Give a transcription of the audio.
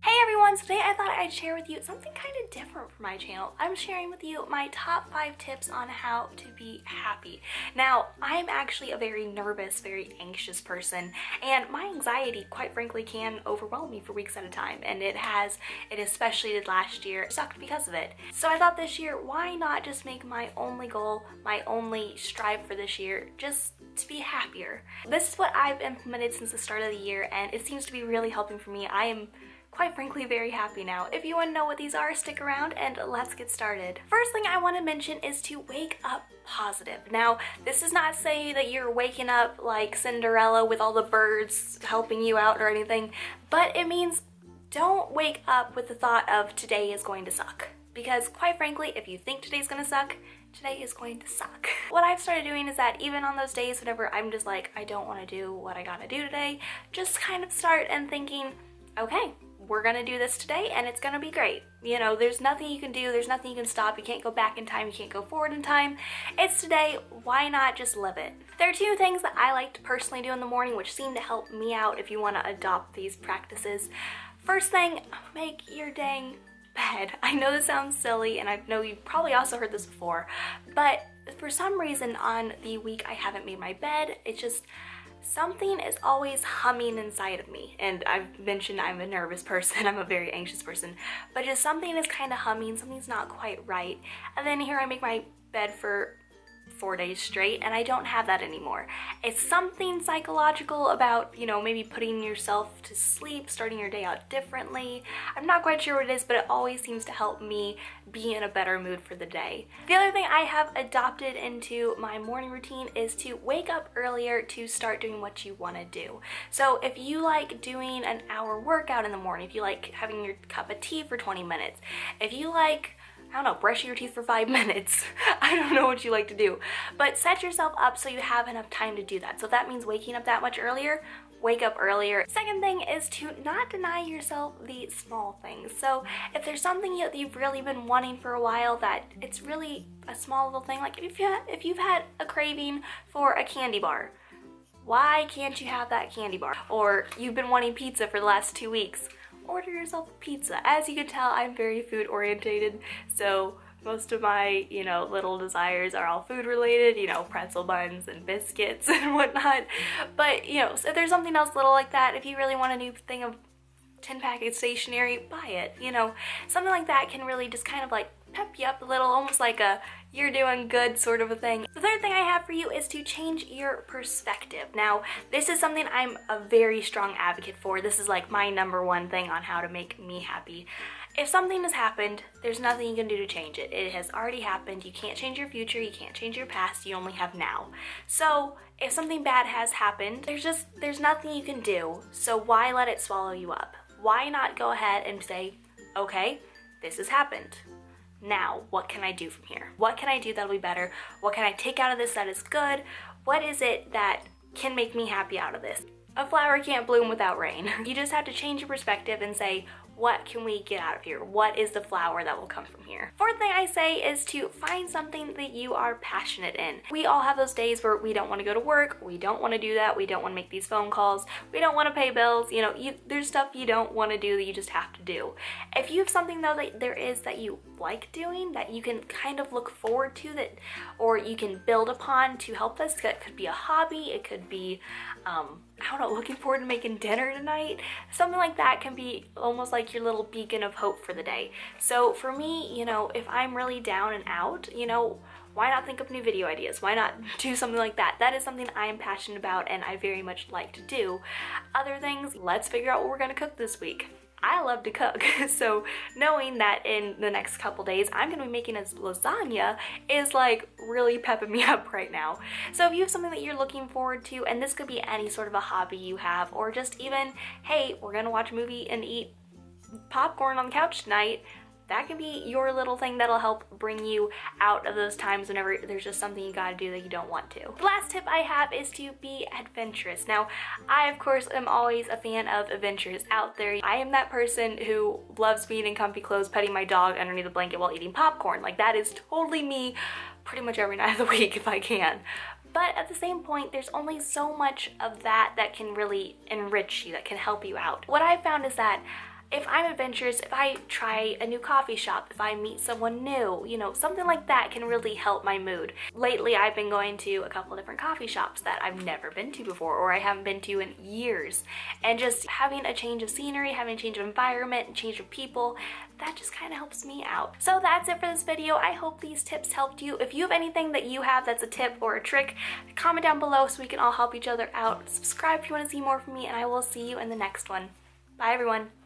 Hey everyone, so today I thought I'd share with you something kind of different for my channel. I'm sharing with you my top 5 tips on how to be happy. Now, I'm actually a very nervous, very anxious person, and my anxiety, quite frankly, can overwhelm me for weeks at a time, and it especially did last year, sucked because of it. So I thought this year, why not just make my only goal, my only strive for this year, just to be happier. This is what I've implemented since the start of the year, and it seems to be really helping for me. I am quite frankly very happy now. If you want to know what these are, stick around and let's get started. First thing I want to mention is to wake up positive. Now, this is not saying that you're waking up like Cinderella with all the birds helping you out or anything, but it means don't wake up with the thought of today is going to suck. Because quite frankly, if you think today's gonna suck, today is going to suck. What I've started doing is that even on those days whenever I'm just like, I don't want to do what I gotta do today, just kind of start and thinking, okay, we're gonna do this today and it's gonna be great. You know, there's nothing you can do, there's nothing you can stop, you can't go back in time, you can't go forward in time. It's today, why not just live it? There are 2 things that I like to personally do in the morning which seem to help me out if you want to adopt these practices. First thing, make your dang bed. I know this sounds silly and I know you've probably also heard this before, but for some reason on the week I haven't made my bed, it's just something is always humming inside of me. And I've mentioned I'm a nervous person, I'm a very anxious person, but just something is kind of humming, something's not quite right. And then here I make my bed for 4 days straight and I don't have that anymore. It's something psychological about, you know, maybe putting yourself to sleep, starting your day out differently. I'm not quite sure what it is, but it always seems to help me be in a better mood for the day. The other thing I have adopted into my morning routine is to wake up earlier to start doing what you want to do. So if you like doing an hour workout in the morning, if you like having your cup of tea for 20 minutes, if you like, I don't know, brushing your teeth for 5 minutes. I don't know what you like to do, but set yourself up so you have enough time to do that. So if that means waking up that much earlier, wake up earlier. Second thing is to not deny yourself the small things. So if there's something that you've really been wanting for a while that it's really a small little thing, like if you've had a craving for a candy bar, why can't you have that candy bar? Or you've been wanting pizza for the last 2 weeks, order yourself a pizza. As you can tell, I'm very food orientated, so most of my, you know, little desires are all food related, you know, pretzel buns and biscuits and whatnot. But, you know, so if there's something else little like that, if you really want a new thing of 10-packet stationery, buy it. You know, something like that can really just kind of like pep you up a little, almost like a you're doing good sort of a thing. The third thing I have for you is to change your perspective. Now, this is something I'm a very strong advocate for. This is like my #1 thing on how to make me happy. If something has happened, there's nothing you can do to change it. It has already happened. You can't change your future, you can't change your past, you only have now. So if something bad has happened, there's nothing you can do. So why let it swallow you up? Why not go ahead and say, okay, this has happened. Now, what can I do from here? What can I do that'll be better? What can I take out of this that is good? What is it that can make me happy out of this? A flower can't bloom without rain. You just have to change your perspective and say, what can we get out of here? What is the flower that will come from here? Fourth thing I say is to find something that you are passionate in. We all have those days where we don't want to go to work, we don't want to do that, we don't want to make these phone calls, we don't want to pay bills, you know, there's stuff you don't want to do that you just have to do. If you have something though that there is that you like doing, that you can kind of look forward to, that, or you can build upon to help this, that could be a hobby, it could be, I don't know, looking forward to making dinner tonight. Something like that can be almost like your little beacon of hope for the day. So for me, you know, if I'm really down and out, you know, why not think of new video ideas? Why not do something like that? That is something I am passionate about and I very much like to do. Other things, let's figure out what we're gonna cook this week. I love to cook, so knowing that in the next couple days I'm gonna be making a lasagna is like really pepping me up right now. So if you have something that you're looking forward to, and this could be any sort of a hobby you have, or just even, hey, we're gonna watch a movie and eat popcorn on the couch tonight, that can be your little thing that'll help bring you out of those times whenever there's just something you gotta do that you don't want to. The last tip I have is to be adventurous. Now, I of course am always a fan of adventures out there. I am that person who loves being in comfy clothes, petting my dog underneath a blanket while eating popcorn. Like, that is totally me pretty much every night of the week if I can. But at the same point, there's only so much of that that can really enrich you, that can help you out. What I've found is that if I'm adventurous, if I try a new coffee shop, if I meet someone new, you know, something like that can really help my mood. Lately, I've been going to a couple different coffee shops that I've never been to before, or I haven't been to in years. And just having a change of scenery, having a change of environment, and change of people, that just kind of helps me out. So that's it for this video. I hope these tips helped you. If you have anything that you have that's a tip or a trick, comment down below so we can all help each other out. Subscribe if you want to see more from me, and I will see you in the next one. Bye, everyone.